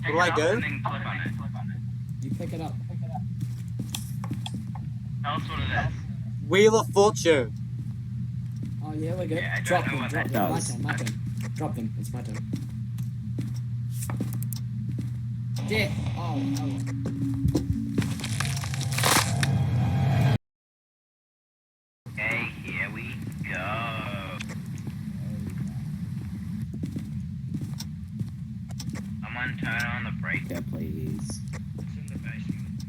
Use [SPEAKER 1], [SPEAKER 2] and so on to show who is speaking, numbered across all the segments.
[SPEAKER 1] What do I do?
[SPEAKER 2] And then click on it.
[SPEAKER 3] You pick it up.
[SPEAKER 2] Tell us what it is.
[SPEAKER 1] Wheel of Fortune.
[SPEAKER 3] Oh yeah, we're good.
[SPEAKER 2] Yeah, I don't
[SPEAKER 3] Drop
[SPEAKER 2] know
[SPEAKER 3] them,
[SPEAKER 2] what
[SPEAKER 3] drop
[SPEAKER 2] that
[SPEAKER 3] them.
[SPEAKER 4] does.
[SPEAKER 3] My turn. Drop them. It's my turn. Yeah. Oh.
[SPEAKER 2] Okay, here we go. Someone turn on the brake.
[SPEAKER 4] Yeah, please.
[SPEAKER 2] It's in the basement.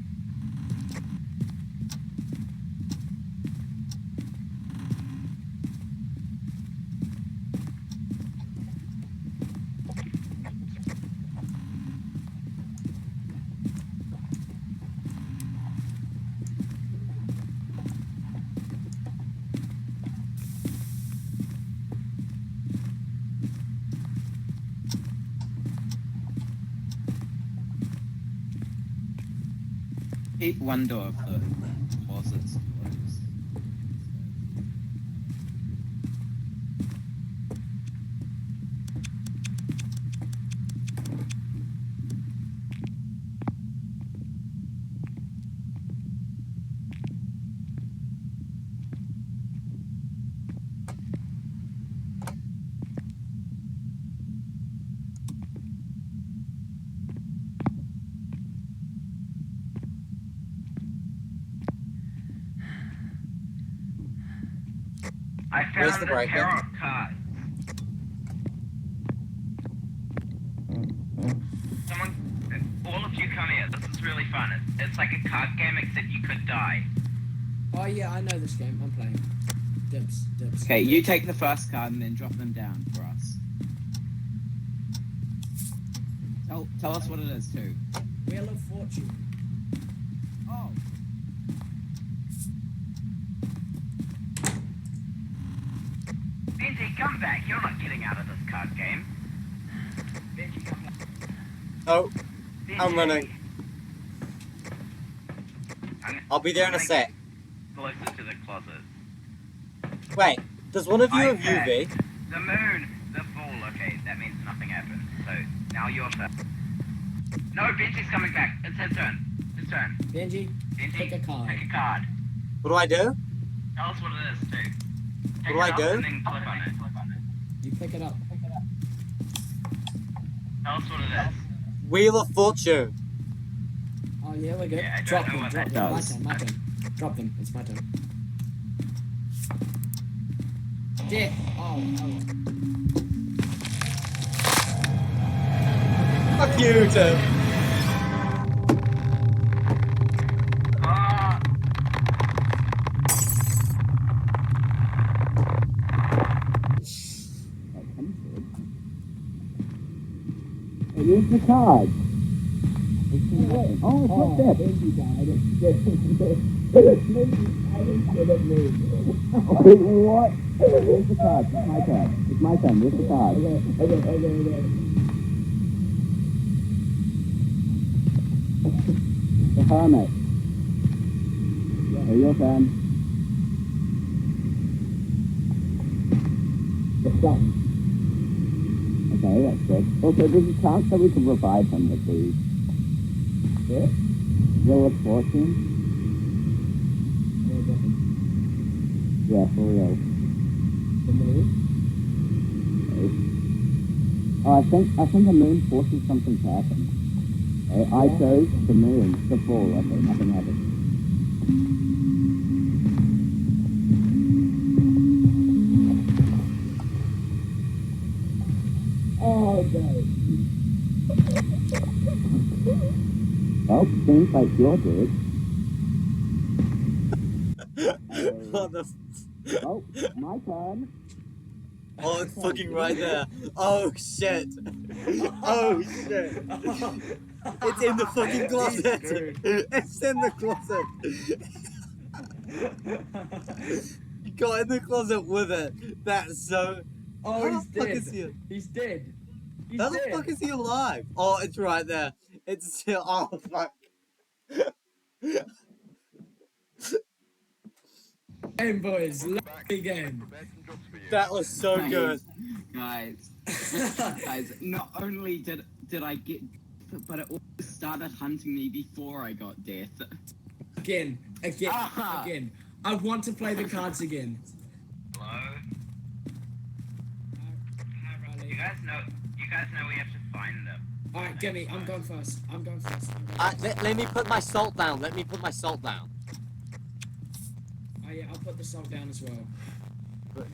[SPEAKER 4] Keep one door of the closets closed.
[SPEAKER 2] I
[SPEAKER 1] Where's
[SPEAKER 2] found
[SPEAKER 1] the
[SPEAKER 2] the
[SPEAKER 1] breaker?
[SPEAKER 2] tarot card. Someone, all of you come here. This is really fun. It's like a card game except you could die.
[SPEAKER 3] Oh yeah, I know this game. I'm playing. Dibs.
[SPEAKER 4] Okay, you take the first card and then drop them down for us. Tell us what it is too.
[SPEAKER 3] Wheel of Fortune.
[SPEAKER 4] Oh.
[SPEAKER 2] Benji, come back. You're not getting out of this card game. Benji, come back.
[SPEAKER 1] Oh,
[SPEAKER 2] Benji.
[SPEAKER 1] I'm running. I'll be there in a sec.
[SPEAKER 2] Closer to the closet.
[SPEAKER 1] Wait, does one of you have
[SPEAKER 2] Okay.
[SPEAKER 1] UV?
[SPEAKER 2] The moon, the full. Okay, that means nothing happened. So now your turn. No, Benji's coming back. It's his turn. His turn.
[SPEAKER 3] Benji,
[SPEAKER 2] Benji,
[SPEAKER 3] pick a card.
[SPEAKER 2] Pick a card.
[SPEAKER 1] What do I do?
[SPEAKER 2] Tell us what it is too.
[SPEAKER 1] What do I do?
[SPEAKER 2] And then click on it.
[SPEAKER 3] You pick it up.
[SPEAKER 2] Tell us what it is.
[SPEAKER 1] Wheel of Fortune.
[SPEAKER 3] Oh yeah, we're good.
[SPEAKER 2] Yeah, I don't
[SPEAKER 3] Drop
[SPEAKER 2] know
[SPEAKER 3] them,
[SPEAKER 2] what
[SPEAKER 3] drop
[SPEAKER 2] that
[SPEAKER 3] them.
[SPEAKER 4] does.
[SPEAKER 3] My turn. Drop them. It's my turn. Yeah. Oh.
[SPEAKER 1] Fuck you, Tim.
[SPEAKER 2] Ah,
[SPEAKER 4] Here's the card. Oh, what's that?
[SPEAKER 3] Benji died.
[SPEAKER 4] Wait, what? Where's the card? It's my turn. It's my turn. Where's the card? The hermit. Here, your turn.
[SPEAKER 3] The sun.
[SPEAKER 4] Okay, that's good. Also, there's a chance that we can revive him with these.
[SPEAKER 3] Yeah?
[SPEAKER 4] Wheel of Fortune? Yeah, for real.
[SPEAKER 3] The moon.
[SPEAKER 4] Oh, I think the moon forces something to happen. Okay, I chose the moon, the fall. Okay, nothing happened.
[SPEAKER 3] Oh no.
[SPEAKER 4] Well, seems like you're dead.
[SPEAKER 1] What the
[SPEAKER 4] Oh, my turn.
[SPEAKER 1] Oh, it's fucking right there. Oh shit. Oh shit. It's in the fucking closet. It's in the closet. You got in the closet with it. That's so.
[SPEAKER 3] Oh,
[SPEAKER 1] How
[SPEAKER 3] he's
[SPEAKER 1] the fuck
[SPEAKER 3] dead.
[SPEAKER 1] is he?
[SPEAKER 3] He's dead. He's
[SPEAKER 1] How the
[SPEAKER 3] dead.
[SPEAKER 1] fuck is he alive? Oh, it's right there. It's still. Oh fuck.
[SPEAKER 3] Game, boys. Lovely game.
[SPEAKER 1] That was so good.
[SPEAKER 4] Guys, not only did I get but it also started hunting me before I got death.
[SPEAKER 3] Again.
[SPEAKER 4] Ah.
[SPEAKER 3] Again. I want to play the cards again.
[SPEAKER 2] Hello?
[SPEAKER 3] Hi,
[SPEAKER 2] You
[SPEAKER 3] Riley.
[SPEAKER 2] guys know we have to find them.
[SPEAKER 3] Alright, Gimme, I'm going first.
[SPEAKER 1] Let me put my salt down. Let me put my salt down.
[SPEAKER 3] Oh yeah, I'll put the salt down as well.
[SPEAKER 1] Okay.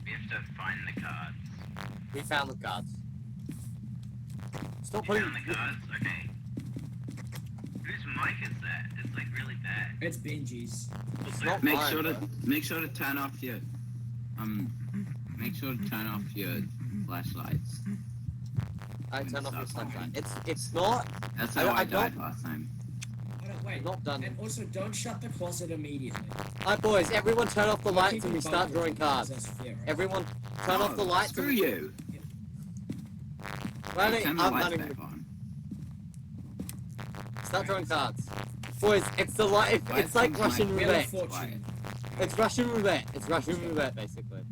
[SPEAKER 2] We have to find the cards.
[SPEAKER 1] We found the cards. Stop
[SPEAKER 2] You
[SPEAKER 1] putting.
[SPEAKER 2] found the cards? Okay. Whose mic is that? It's like really bad.
[SPEAKER 3] It's Benji's.
[SPEAKER 1] It's not
[SPEAKER 4] Make
[SPEAKER 1] mine,
[SPEAKER 4] sure
[SPEAKER 1] bro.
[SPEAKER 4] to turn off your flashlights.
[SPEAKER 1] I turn off your sunshine. It's not.
[SPEAKER 4] That's
[SPEAKER 1] I
[SPEAKER 4] how I
[SPEAKER 1] don't-
[SPEAKER 4] died last time.
[SPEAKER 3] Oh, no, wait.
[SPEAKER 1] Not done.
[SPEAKER 3] And also, don't shut the closet immediately.
[SPEAKER 1] Alright, boys. Everyone, turn off the lights and we
[SPEAKER 3] Keep
[SPEAKER 1] start
[SPEAKER 3] both
[SPEAKER 1] drawing
[SPEAKER 3] of them,
[SPEAKER 1] cards.
[SPEAKER 3] that's fair, right?
[SPEAKER 1] Everyone, turn off the lights.
[SPEAKER 4] Screw
[SPEAKER 1] and
[SPEAKER 4] you.
[SPEAKER 1] Riley,
[SPEAKER 4] Turn the
[SPEAKER 1] I'm
[SPEAKER 4] lights
[SPEAKER 1] running.
[SPEAKER 4] back on.
[SPEAKER 1] Start drawing cards. Boys, it's the light.
[SPEAKER 4] Why
[SPEAKER 1] It's like
[SPEAKER 4] is
[SPEAKER 1] Russian
[SPEAKER 3] Wheel of
[SPEAKER 1] roulette.
[SPEAKER 3] Fortune.
[SPEAKER 1] It's Russian roulette. It's Russian roulette, basically.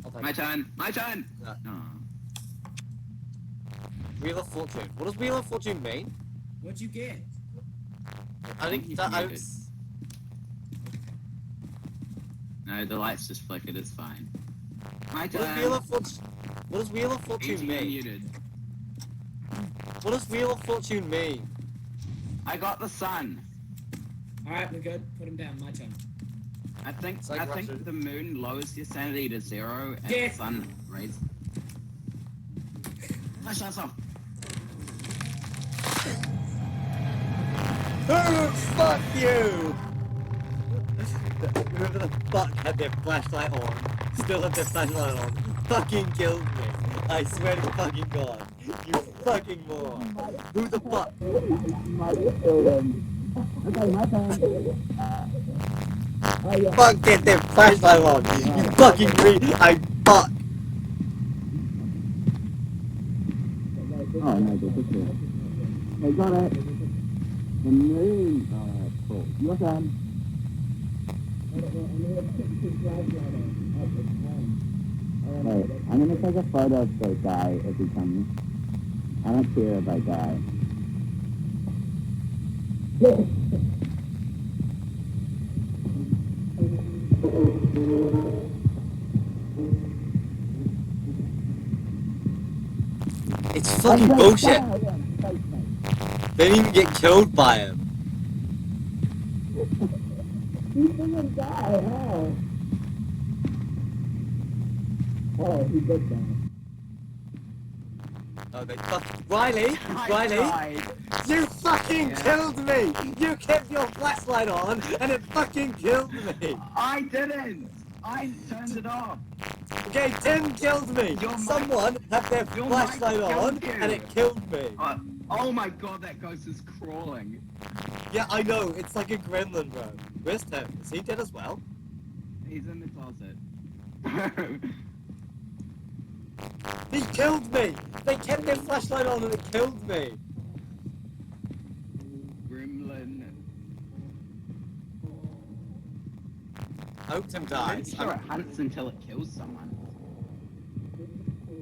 [SPEAKER 1] I'll take
[SPEAKER 4] My
[SPEAKER 1] it.
[SPEAKER 4] turn. My turn.
[SPEAKER 1] No.
[SPEAKER 4] No.
[SPEAKER 1] Wheel of Fortune. What does Wheel of Fortune mean?
[SPEAKER 3] What'd you get?
[SPEAKER 1] I think
[SPEAKER 4] he's
[SPEAKER 1] that I
[SPEAKER 4] muted. No, the lights just flickered. It's fine. My
[SPEAKER 1] What does
[SPEAKER 4] turn.
[SPEAKER 1] Wheel of Fortune? What does Wheel of Fortune
[SPEAKER 4] Easy
[SPEAKER 1] mean?
[SPEAKER 4] muted.
[SPEAKER 1] What does Wheel of Fortune mean?
[SPEAKER 4] I got the sun.
[SPEAKER 3] Alright, we're good. Put him down. My turn.
[SPEAKER 4] I think
[SPEAKER 1] It's like
[SPEAKER 4] I think
[SPEAKER 1] Russian.
[SPEAKER 4] the moon lowers your sanity to 0 and
[SPEAKER 3] Yeah.
[SPEAKER 4] the sun raises. Flashlights off.
[SPEAKER 1] Oh, fuck you! Whoever the fuck had their flashlight on, still had their flashlight on, fucking killed me. I swear to fucking God. You fucking moron. Who the fuck?
[SPEAKER 4] Okay, my turn.
[SPEAKER 1] Fuck, get their flashlight on. You fucking I fuck.
[SPEAKER 4] Oh no, this is cool. Hey, got it. The moon. Cool. Your turn. Hey, I'm gonna take a photo of the guy if he comes. I don't care if I die.
[SPEAKER 1] It's fucking bullshit. They didn't even get killed by him.
[SPEAKER 4] Oh, he did die.
[SPEAKER 1] Oh, they fuck. Riley,
[SPEAKER 4] Died.
[SPEAKER 1] you fucking
[SPEAKER 4] Yeah.
[SPEAKER 1] killed me. You kept your flashlight on, and it fucking killed me.
[SPEAKER 4] I didn't. I turned it off.
[SPEAKER 1] Okay, Tim killed me.
[SPEAKER 4] Your mic-
[SPEAKER 1] Someone had their
[SPEAKER 4] your
[SPEAKER 1] flashlight
[SPEAKER 4] mic
[SPEAKER 1] on,
[SPEAKER 4] killed you.
[SPEAKER 1] and it killed me.
[SPEAKER 4] Oh my god, that ghost is crawling.
[SPEAKER 1] Yeah, I know. It's like a gremlin, bro. Where's Tim? Is he dead as well?
[SPEAKER 4] He's in the closet.
[SPEAKER 1] He killed me. They kept their flashlight on, and it killed me.
[SPEAKER 4] Gremlin.
[SPEAKER 1] I hope Tim
[SPEAKER 4] I'm
[SPEAKER 1] dies.
[SPEAKER 4] pretty sure it hunts until it kills someone.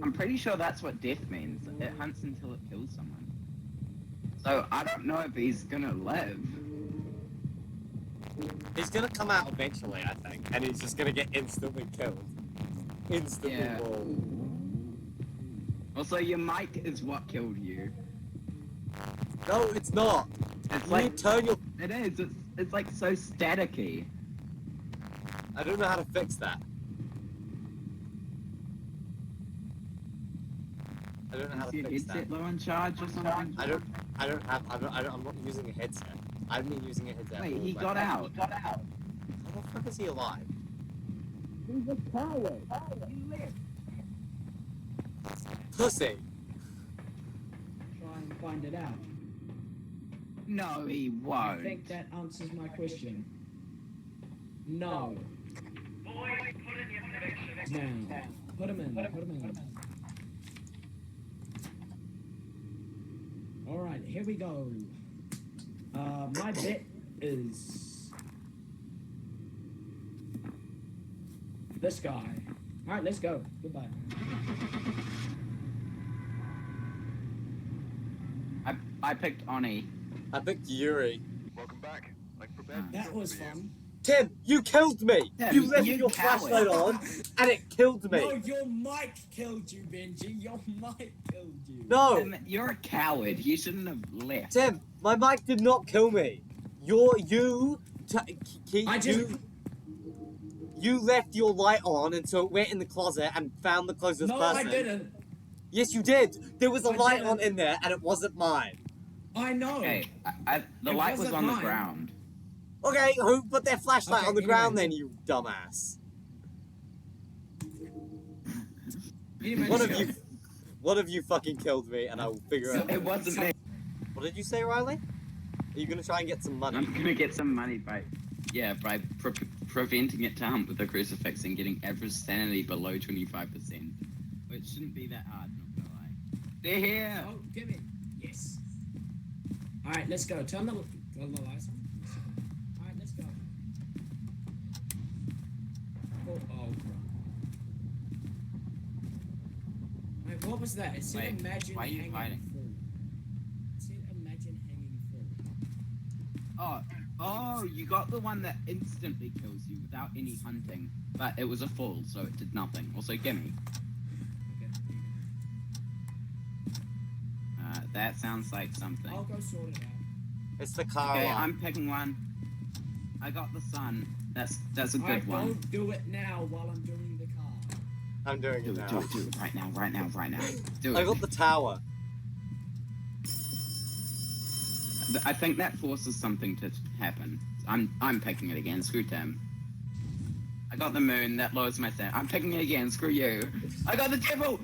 [SPEAKER 4] I'm pretty sure that's what death means. It hunts until it kills someone. So I don't know if he's gonna live.
[SPEAKER 1] He's gonna come out eventually, I think, and he's just gonna get instantly killed. Instantly
[SPEAKER 4] Yeah.
[SPEAKER 1] mauled.
[SPEAKER 4] Also, your mic is what killed you.
[SPEAKER 1] No, it's not.
[SPEAKER 4] It's
[SPEAKER 1] You
[SPEAKER 4] like
[SPEAKER 1] turn your.
[SPEAKER 4] it is. It's like so staticky.
[SPEAKER 1] I don't know how to fix that. I don't know how
[SPEAKER 4] Is
[SPEAKER 1] to
[SPEAKER 4] your
[SPEAKER 1] fix that.
[SPEAKER 4] headset low on charge or something?
[SPEAKER 1] I'm not using a headset. I've been using a headset.
[SPEAKER 4] Wait,
[SPEAKER 1] all
[SPEAKER 4] he
[SPEAKER 1] my
[SPEAKER 4] got
[SPEAKER 1] life.
[SPEAKER 4] out.
[SPEAKER 1] How the fuck is he alive?
[SPEAKER 4] He's a coward.
[SPEAKER 1] Pussy.
[SPEAKER 3] Try and find it out.
[SPEAKER 4] No, he
[SPEAKER 3] I
[SPEAKER 4] won't.
[SPEAKER 3] think that answers my question. No. No. Put him in. Put him in. Alright, here we go. My bet is this guy. Alright, let's go. Goodbye.
[SPEAKER 2] I picked Oni.
[SPEAKER 1] I picked Yuri.
[SPEAKER 5] Welcome back. Like prepared.
[SPEAKER 3] That was fun.
[SPEAKER 1] Tim, you killed me!
[SPEAKER 2] Tim,
[SPEAKER 1] you left
[SPEAKER 2] you
[SPEAKER 1] your
[SPEAKER 2] coward.
[SPEAKER 1] flashlight on, and it killed me!
[SPEAKER 3] No, your mic killed you, Benji. Your mic killed you.
[SPEAKER 1] No!
[SPEAKER 2] Tim, you're a coward. You shouldn't have left.
[SPEAKER 1] Tim, my mic did not kill me. You left your light on, and so it went in the closet and found the closest
[SPEAKER 3] No,
[SPEAKER 1] person.
[SPEAKER 3] I didn't.
[SPEAKER 1] Yes, you did. There was a
[SPEAKER 3] I
[SPEAKER 1] light
[SPEAKER 3] didn't.
[SPEAKER 1] on in there, and it wasn't mine.
[SPEAKER 3] I know.
[SPEAKER 2] Okay, the
[SPEAKER 3] It
[SPEAKER 2] light was
[SPEAKER 3] wasn't
[SPEAKER 2] on the
[SPEAKER 3] mine.
[SPEAKER 2] ground.
[SPEAKER 1] Okay, who put their flashlight
[SPEAKER 3] Okay,
[SPEAKER 1] on the ground
[SPEAKER 3] anyway.
[SPEAKER 1] then, you dumbass?
[SPEAKER 3] Anyway,
[SPEAKER 1] One of you fucking killed me, and I will figure out.
[SPEAKER 2] It wasn't me.
[SPEAKER 1] What did you say, Riley? Are you gonna try and get some money?
[SPEAKER 2] I'm gonna get some money by preventing it down with the crucifix and getting average sanity below 25%. Which shouldn't be that hard, not gonna lie. They're here!
[SPEAKER 3] Oh, give me. Yes. Alright, let's go. Turn the lights on. Alright, let's go. Oh, wait, what was that? It said
[SPEAKER 2] Wait,
[SPEAKER 3] imagine
[SPEAKER 2] why are you
[SPEAKER 3] hanging
[SPEAKER 2] hiding?
[SPEAKER 3] full. It said imagine hanging full.
[SPEAKER 2] Oh, you got the one that instantly kills you without any hunting. But it was a full, so it did nothing. Also, gimme.
[SPEAKER 3] Okay.
[SPEAKER 2] That sounds like something.
[SPEAKER 3] I'll go sort it out.
[SPEAKER 1] It's the car
[SPEAKER 2] Okay,
[SPEAKER 1] alarm.
[SPEAKER 2] I'm picking one. I got the sun. That's a good
[SPEAKER 3] Alright,
[SPEAKER 2] one.
[SPEAKER 3] don't do it now while I'm doing the car.
[SPEAKER 1] I'm doing
[SPEAKER 2] Do
[SPEAKER 1] it
[SPEAKER 2] it,
[SPEAKER 1] now.
[SPEAKER 2] do it, right now. Do
[SPEAKER 1] I
[SPEAKER 2] it.
[SPEAKER 1] got the tower.
[SPEAKER 2] I think that forces something to happen. I'm picking it again. Screw Tim. I got the moon. That lowers my stat. I'm picking it again. Screw you. I got the devil.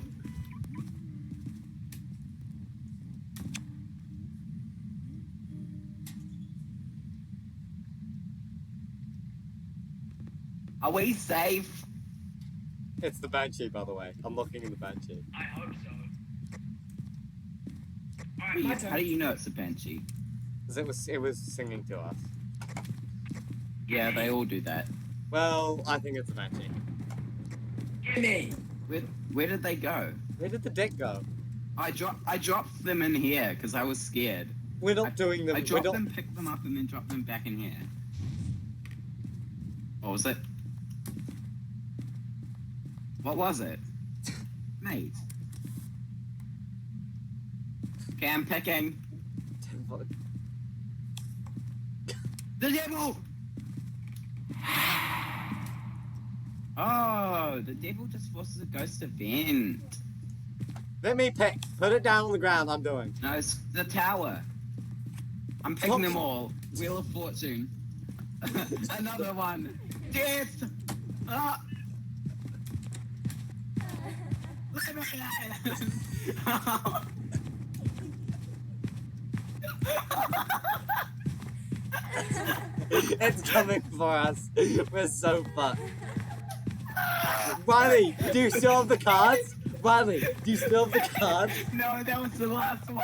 [SPEAKER 2] Are we safe?
[SPEAKER 1] It's the Banshee, by the way. I'm looking in the Banshee.
[SPEAKER 3] I hope so. Alright, my turn.
[SPEAKER 2] How do you know it's a banshee?
[SPEAKER 1] Because it was singing to us.
[SPEAKER 2] Yeah, they all do that.
[SPEAKER 1] Well, I think it's a Banshee.
[SPEAKER 3] Gimme!
[SPEAKER 2] Where did they go?
[SPEAKER 1] Where did the deck go?
[SPEAKER 2] I dropped them in here because I was scared.
[SPEAKER 1] We're not doing them.
[SPEAKER 2] I
[SPEAKER 1] We're
[SPEAKER 2] dropped
[SPEAKER 1] not.
[SPEAKER 2] them, picked them up, and then dropped them back in here. What was it? What was it? Mate. Okay, I'm picking. The devil! Oh, the devil just forces a ghost to vent.
[SPEAKER 1] Let me pick. Put it down on the ground. I'm doing.
[SPEAKER 2] No, it's the tower. I'm picking them all. Wheel of Fortune. Another one. Death! Ah! Leave me alone.
[SPEAKER 1] It's coming for us. We're so fucked. Riley, do you still have the cards? Riley, do you still have the cards?
[SPEAKER 2] No, that was the last one.